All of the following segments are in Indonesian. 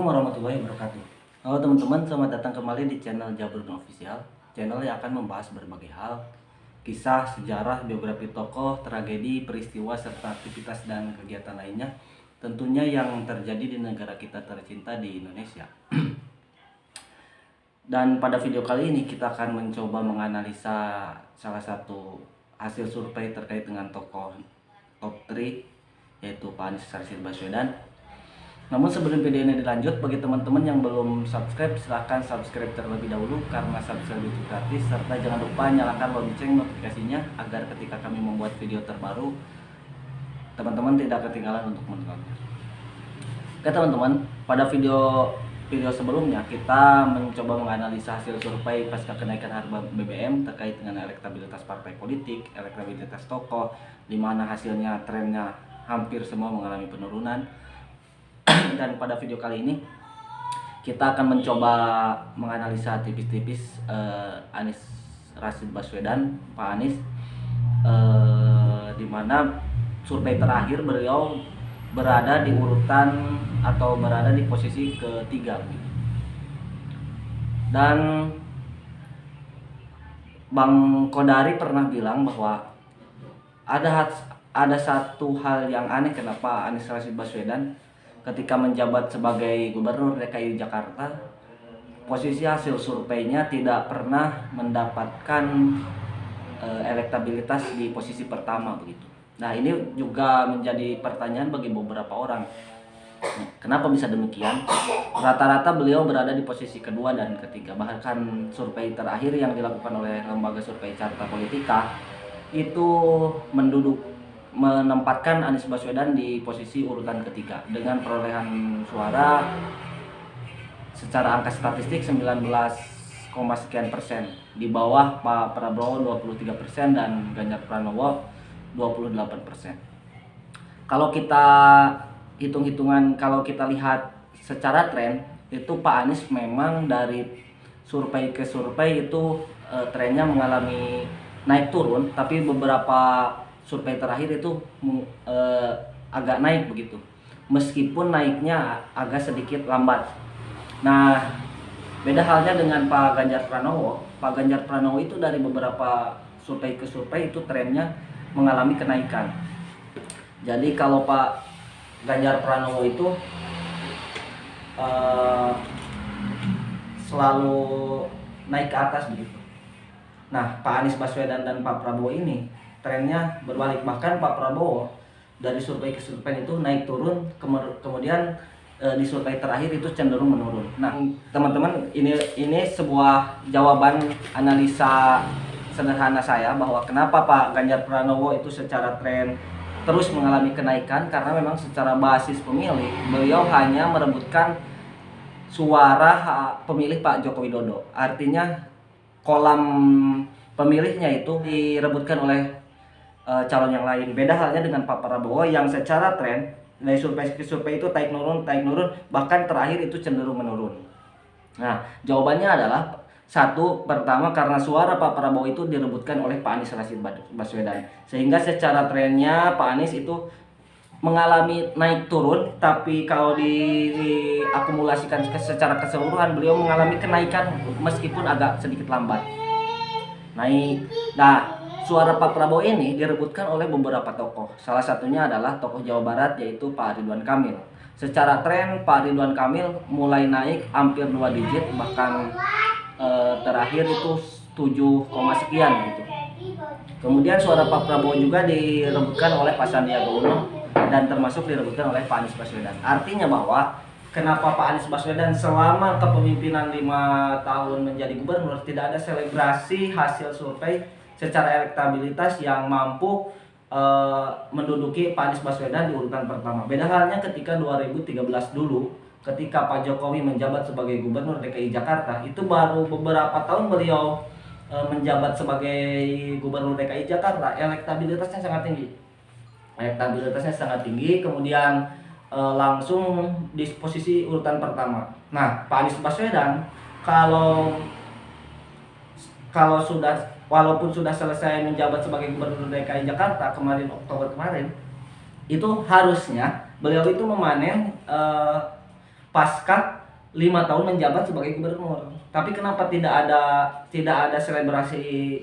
Assalamualaikum warahmatullahi wabarakatuh. Halo teman-teman, selamat datang kembali di channel Jabrun Official. Channel yang akan membahas berbagai hal, kisah, sejarah, biografi tokoh, tragedi, peristiwa, serta aktivitas dan kegiatan lainnya. Tentunya yang terjadi di negara kita tercinta di Indonesia. Dan pada video kali ini kita akan mencoba menganalisa salah satu hasil survei terkait dengan tokoh top 3, yaitu Pak Anies Rashid Baswedan. Namun sebelum video ini dilanjut, bagi teman-teman yang belum subscribe, silahkan subscribe terlebih dahulu karena subscribe itu gratis, serta jangan lupa nyalakan lonceng notifikasinya agar ketika kami membuat video terbaru, teman-teman tidak ketinggalan untuk menontonnya. Oke teman-teman, pada video sebelumnya kita mencoba menganalisa hasil survei pasca kenaikan harga BBM terkait dengan elektabilitas partai politik, elektabilitas tokoh, di mana hasilnya trennya hampir semua mengalami penurunan. Dan pada video kali ini kita akan mencoba menganalisa tipis-tipis Anies Rashid Baswedan, Pak Anies, di mana survei terakhir beliau berada di urutan atau berada di posisi ketiga. Dan Bang Kodari pernah bilang bahwa ada satu hal yang aneh kenapa Anies Rashid Baswedan ketika menjabat sebagai Gubernur DKI Jakarta, posisi hasil surveinya tidak pernah mendapatkan elektabilitas di posisi pertama begitu. Nah, ini juga menjadi pertanyaan bagi beberapa orang. Kenapa bisa demikian? Rata-rata beliau berada di posisi kedua dan ketiga. Bahkan survei terakhir yang dilakukan oleh lembaga survei Carta Politika itu menempatkan Anies Baswedan di posisi urutan ketiga dengan perolehan suara secara angka statistik 19, sekian persen, di bawah Pak Prabowo 23% dan Ganjar Pranowo 28%. Kalau kita kalau kita lihat secara tren, itu Pak Anies memang dari survei ke survei itu trennya mengalami naik turun, tapi beberapa survei terakhir itu agak naik begitu, meskipun naiknya agak sedikit lambat. Nah, beda halnya dengan Pak Ganjar Pranowo. Pak Ganjar Pranowo itu dari beberapa survei ke survei itu trennya mengalami kenaikan. Jadi kalau Pak Ganjar Pranowo itu selalu naik ke atas begitu. Nah, Pak Anies Baswedan dan Pak Prabowo ini trennya berbalik. Bahkan Pak Prabowo dari survei ke survei itu naik turun, kemudian di survei terakhir itu cenderung menurun. Nah, teman-teman, ini sebuah jawaban analisa sederhana saya bahwa kenapa Pak Ganjar Pranowo itu secara tren terus mengalami kenaikan, karena memang secara basis pemilih beliau hanya merebutkan suara pemilih Pak Joko Widodo. Artinya kolam pemilihnya itu direbutkan oleh calon yang lain. Beda halnya dengan Pak Prabowo yang secara tren dari survei ke survei itu naik nurun, bahkan terakhir itu cenderung menurun. Nah, jawabannya adalah pertama karena suara Pak Prabowo itu direbutkan oleh Pak Anies Rashid Baswedan, sehingga secara trennya Pak Anies itu mengalami naik turun, tapi kalau diakumulasikan secara keseluruhan beliau mengalami kenaikan meskipun agak sedikit lambat naik. Nah, suara Pak Prabowo ini direbutkan oleh beberapa tokoh. Salah satunya adalah tokoh Jawa Barat, yaitu Pak Ridwan Kamil. Secara tren Pak Ridwan Kamil mulai naik hampir 2 digit, bahkan terakhir itu 7, sekian gitu. Kemudian suara Pak Prabowo juga direbutkan oleh Pak Sandiaga Uno dan termasuk direbutkan oleh Pak Anies Baswedan. Artinya bahwa kenapa Pak Anies Baswedan selama kepemimpinan 5 tahun menjadi gubernur tidak ada selebrasi hasil survei secara elektabilitas yang mampu menduduki Pak Anies Baswedan di urutan pertama. Beda halnya ketika 2013 dulu, ketika Pak Jokowi menjabat sebagai Gubernur DKI Jakarta, itu baru beberapa tahun beliau menjabat sebagai Gubernur DKI Jakarta, elektabilitasnya sangat tinggi. Kemudian langsung di posisi urutan pertama. Nah, Pak Anies Baswedan walaupun sudah selesai menjabat sebagai Gubernur DKI Jakarta Oktober kemarin, itu harusnya beliau itu memanen pasca 5 tahun menjabat sebagai gubernur. Tapi kenapa tidak ada selebrasi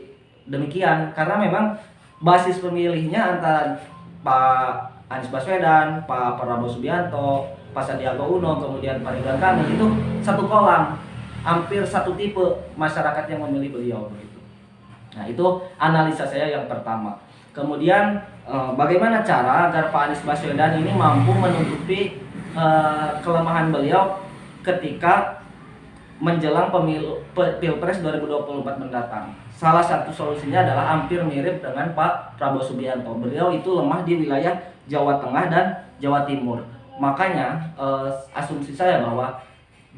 demikian? Karena memang basis pemilihnya antara Pak Anies Baswedan, Pak Prabowo Subianto, Pak Sandiaga Uno, kemudian Pak Ridwan Kamil itu satu kolam, hampir satu tipe masyarakat yang memilih beliau begitu. Nah, itu analisa saya yang pertama. Kemudian bagaimana cara agar Pak Anies Baswedan ini mampu menutupi kelemahan beliau ketika menjelang Pilpres 2024 mendatang. Salah satu solusinya adalah hampir mirip dengan Pak Prabowo Subianto. Beliau itu lemah di wilayah Jawa Tengah dan Jawa Timur. Makanya asumsi saya bahwa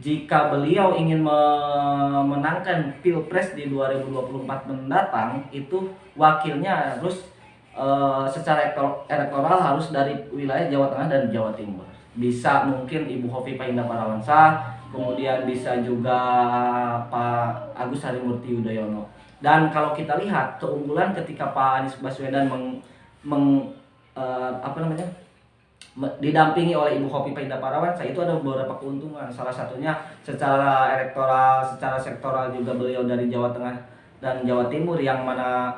jika beliau ingin memenangkan Pilpres di 2024 mendatang, itu wakilnya harus secara elektoral harus dari wilayah Jawa Tengah dan Jawa Timur. Bisa mungkin Ibu Khofifah Indar Parawansa, kemudian bisa juga Pak Agus Harimurti Yudhoyono. Dan kalau kita lihat keunggulan ketika Pak Anies Baswedan didampingi oleh Ibu Khofifah Indar Parawansa, itu ada beberapa keuntungan. Salah satunya secara elektoral, secara sektoral juga beliau dari Jawa Tengah dan Jawa Timur, yang mana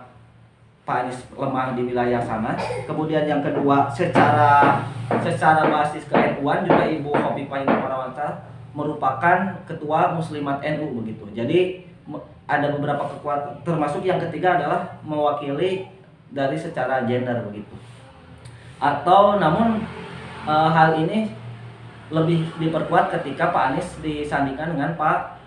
Pak Anies lemah di wilayah sana. Kemudian yang kedua, secara basis ke-NU-an juga Ibu Khofifah Indar Parawansa merupakan ketua Muslimat NU begitu. Jadi ada beberapa kekuatan, termasuk yang ketiga adalah mewakili dari secara gender begitu. Atau namun hal ini lebih diperkuat ketika Pak Anies disandingkan dengan Pak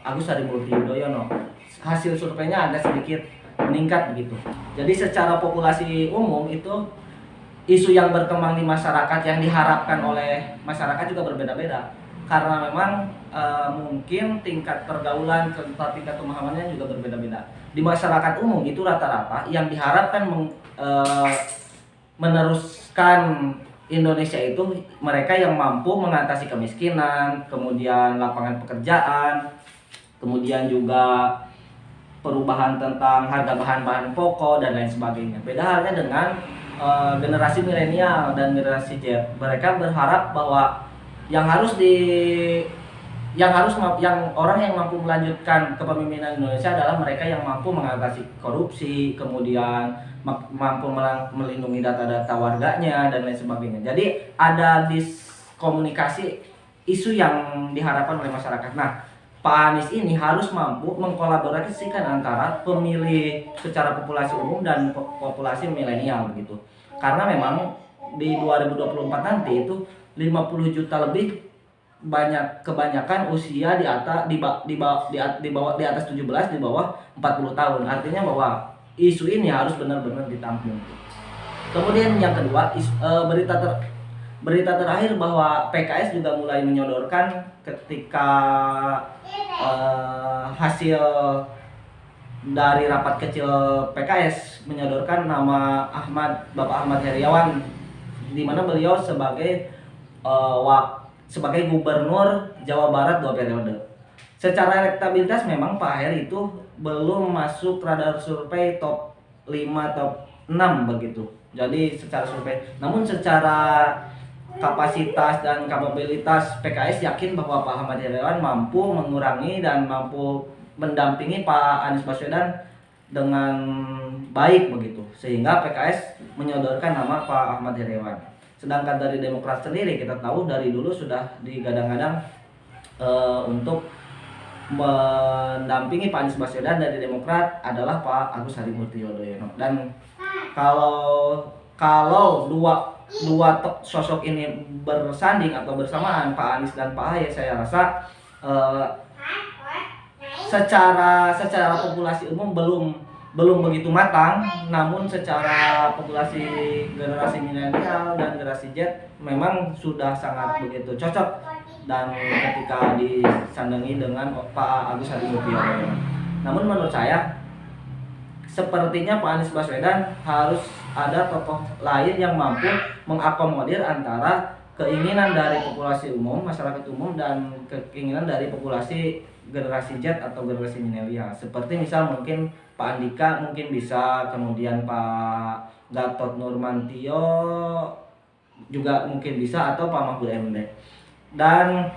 Agus Harimurti Yudhoyono. Hasil surveinya ada sedikit meningkat begitu. Jadi secara populasi umum itu isu yang berkembang di masyarakat yang diharapkan oleh masyarakat juga berbeda-beda. Karena memang mungkin tingkat pergaulan, tingkat pemahamannya juga berbeda-beda. Di masyarakat umum itu rata-rata yang diharapkan meneruskan Indonesia itu mereka yang mampu mengatasi kemiskinan, kemudian lapangan pekerjaan, kemudian juga perubahan tentang harga bahan-bahan pokok dan lain sebagainya. Beda halnya dengan generasi milenial dan generasi Z. Mereka berharap bahwa yang orang yang mampu melanjutkan kepemimpinan Indonesia adalah mereka yang mampu mengatasi korupsi, kemudian mampu melindungi data-data warganya dan lain sebagainya. Jadi ada diskomunikasi isu yang diharapkan oleh masyarakat. Nah, Pak Anies ini harus mampu mengkolaborasikan antara pemilih secara populasi umum dan populasi milenial begitu. Karena memang di 2024 nanti itu 50 juta lebih kebanyakan usia di atas 17, di bawah 40 tahun. Artinya bahwa isu ini harus benar-benar ditampung. Kemudian yang kedua, berita terakhir bahwa PKS juga mulai menyodorkan ketika hasil dari rapat kecil PKS menyodorkan nama Bapak Ahmad Heriawan, di mana beliau sebagai gubernur Jawa Barat 2 periode. Secara elektabilitas memang Pak Heri itu belum masuk radar survei top 5, top 6 begitu. Jadi secara survei, namun secara kapasitas dan kapabilitas PKS yakin bahwa Pak Ahmad Heriawan mampu mengurangi dan mampu mendampingi Pak Anies Baswedan dengan baik begitu, sehingga PKS menyodorkan nama Pak Ahmad Heriawan. Sedangkan dari Demokrat sendiri kita tahu dari dulu sudah digadang-gadang untuk mendampingi Pak Anies Baswedan dari Demokrat adalah Pak Agus Harimurti Yudhoyono. Dan kalau dua sosok ini bersanding atau bersamaan, Pak Anies dan Pak Ahy, saya rasa secara populasi umum belum begitu matang, namun secara populasi generasi milenial dan generasi Z memang sudah sangat begitu cocok dan ketika disandangi dengan Pak Agus Harimurti Yudhoyono. Namun menurut saya sepertinya Pak Anies Baswedan harus ada tokoh lain yang mampu mengakomodir antara keinginan dari populasi umum, masyarakat umum, dan keinginan dari populasi generasi Z atau generasi milenial. Seperti misal mungkin Pak Andika mungkin bisa, kemudian Pak Gatot Nurmantio juga mungkin bisa, atau Pak Mahfud MD. Dan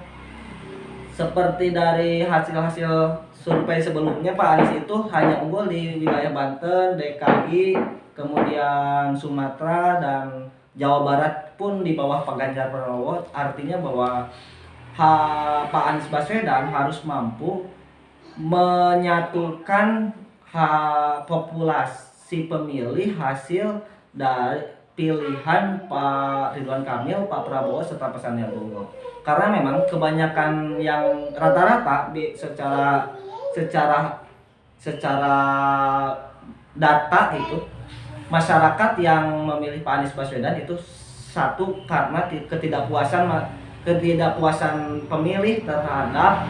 seperti dari hasil-hasil survei sebelumnya, Pak Anies itu hanya unggul di wilayah Banten, DKI, kemudian Sumatera, dan Jawa Barat pun di bawah Pak Ganjar Pranowo. Artinya bahwa Pak Anies Baswedan harus mampu menyatukan populasi pemilih hasil dari pilihan Pak Ridwan Kamil, Pak Prabowo, serta Pak Sandiaga Uno. Karena memang kebanyakan yang rata-rata secara data itu, masyarakat yang memilih Pak Anies Baswedan itu satu karena ketidakpuasan pemilih terhadap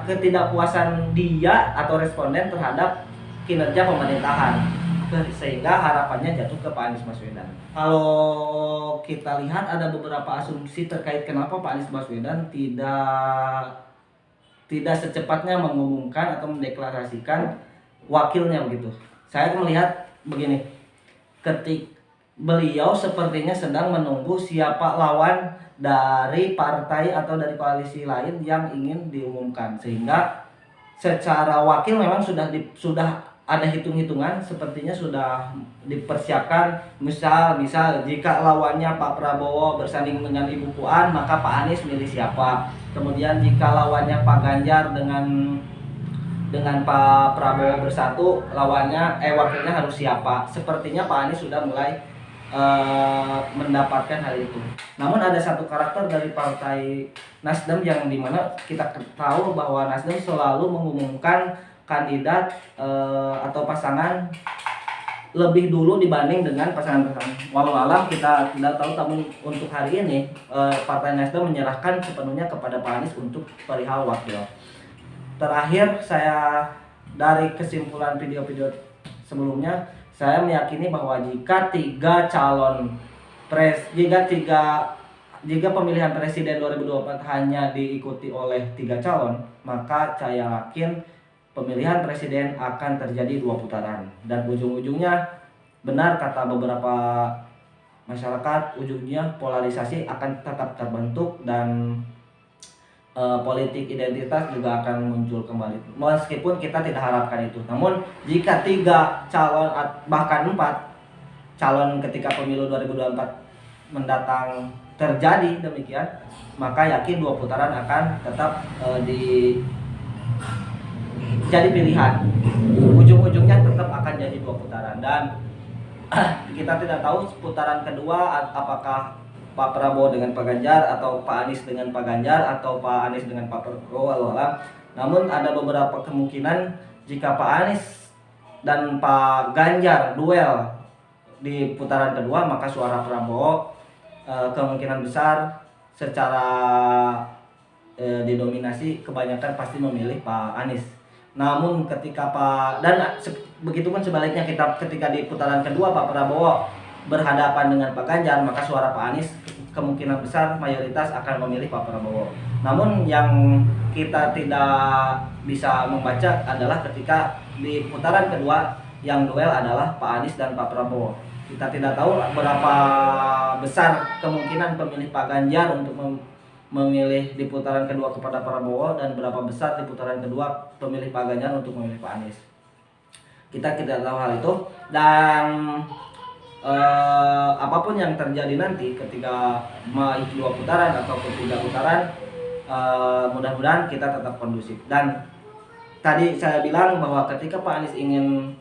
ketidakpuasan dia atau responden terhadap kinerja pemerintahan, sehingga harapannya jatuh ke Pak Anies Baswedan. Kalau kita lihat ada beberapa asumsi terkait kenapa Pak Anies Baswedan tidak secepatnya mengumumkan atau mendeklarasikan wakilnya begitu. Saya melihat begini, beliau sepertinya sedang menunggu siapa lawan dari partai atau dari koalisi lain yang ingin diumumkan, sehingga secara wakil memang sudah ada hitung-hitungan, sepertinya sudah dipersiapkan. Misal jika lawannya Pak Prabowo bersanding dengan Ibu Puan, maka Pak Anies milih siapa. Kemudian jika lawannya Pak Ganjar dengan Pak Prabowo bersatu, wakilnya harus siapa. Sepertinya Pak Anies sudah mulai mendapatkan hal itu. Namun ada satu karakter dari Partai Nasdem yang dimana kita tahu bahwa Nasdem selalu mengumumkan kandidat atau pasangan lebih dulu dibanding dengan pasangan-pasangan. Walau alam kita tidak tahu, namun untuk hari ini Partai Nasdem menyerahkan sepenuhnya kepada Pak Anies untuk perihal wakil. Terakhir, saya dari kesimpulan video-video sebelumnya, saya meyakini bahwa jika jika pemilihan presiden 2024 hanya diikuti oleh 3 calon, maka saya yakin pemilihan presiden akan terjadi 2 putaran, dan ujung-ujungnya benar kata beberapa masyarakat, ujungnya polarisasi akan tetap terbentuk dan politik identitas juga akan muncul kembali, meskipun kita tidak harapkan itu. Namun jika 3 calon bahkan 4 calon ketika pemilu 2024 mendatang terjadi demikian, maka yakin 2 putaran akan tetap jadi pilihan. Ujung-ujungnya tetap akan jadi 2 putaran, dan kita tidak tahu putaran kedua apakah Pak Prabowo dengan Pak Ganjar, atau Pak Anies dengan Pak Ganjar, atau Pak Anies dengan Pak Prabowo. Namun ada beberapa kemungkinan jika Pak Anies dan Pak Ganjar duel di putaran kedua, maka suara Prabowo kemungkinan besar secara didominasi kebanyakan pasti memilih Pak Anies. Namun begitupun sebaliknya, ketika di putaran kedua Pak Prabowo berhadapan dengan Pak Ganjar, maka suara Pak Anies kemungkinan besar mayoritas akan memilih Pak Prabowo. Namun yang kita tidak bisa membaca adalah ketika di putaran kedua yang duel adalah Pak Anies dan Pak Prabowo. Kita tidak tahu berapa besar kemungkinan pemilih Pak Ganjar untuk memilih di putaran kedua kepada Prabowo, dan berapa besar di putaran kedua pemilih Pak Ganjar untuk memilih Pak Anies. Kita tidak tahu hal itu, dan apapun yang terjadi nanti ketika itu 2 putaran atau 3 putaran, mudah-mudahan kita tetap kondusif. Dan tadi saya bilang bahwa ketika Pak Anies ingin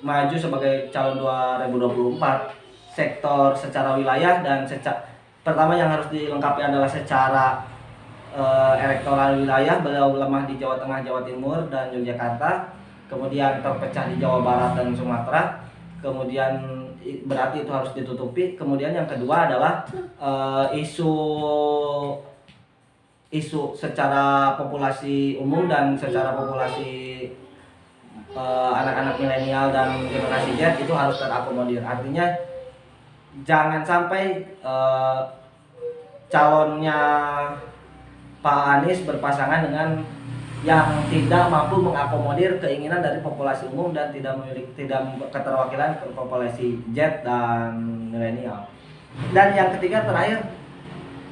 maju sebagai calon 2024, sektor secara wilayah dan pertama yang harus dilengkapi adalah secara elektoral wilayah. Beliau lemah di Jawa Tengah, Jawa Timur, dan Yogyakarta, kemudian terpecah di Jawa Barat dan Sumatera, kemudian berarti itu harus ditutupi. Kemudian yang kedua adalah isu secara populasi umum dan secara populasi anak-anak milenial dan generasi Z itu harus terakomodir. Artinya jangan sampai calonnya Pak Anies berpasangan dengan yang tidak mampu mengakomodir keinginan dari populasi umum dan tidak keterwakilan ke populasi Z dan milenial. Dan yang ketiga terakhir,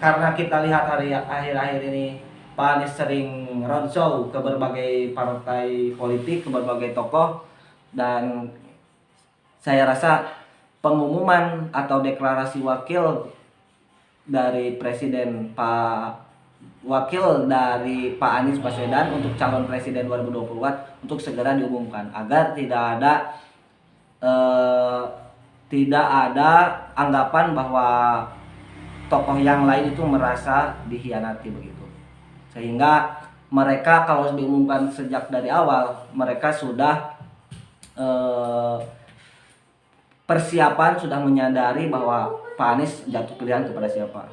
karena kita lihat akhir-akhir ini Pak Anies sering roadshow ke berbagai partai politik, ke berbagai tokoh, dan saya rasa pengumuman atau deklarasi wakil dari Pak Anies Baswedan untuk calon presiden 2024 untuk segera diumumkan agar tidak ada anggapan bahwa tokoh yang lain itu merasa dikhianati begitu. Sehingga mereka kalau diumumkan sejak dari awal, mereka sudah persiapan, sudah menyadari bahwa Pak Anies jatuh pilihan kepada siapa.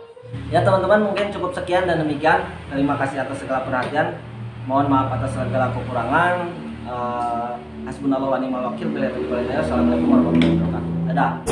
Ya teman-teman, mungkin cukup sekian dan demikian. Terima kasih atas segala perhatian. Mohon maaf atas segala kekurangan. Hasbunallah wa ni'mal wakil. Assalamualaikum warahmatullahi wabarakatuh. Dadah.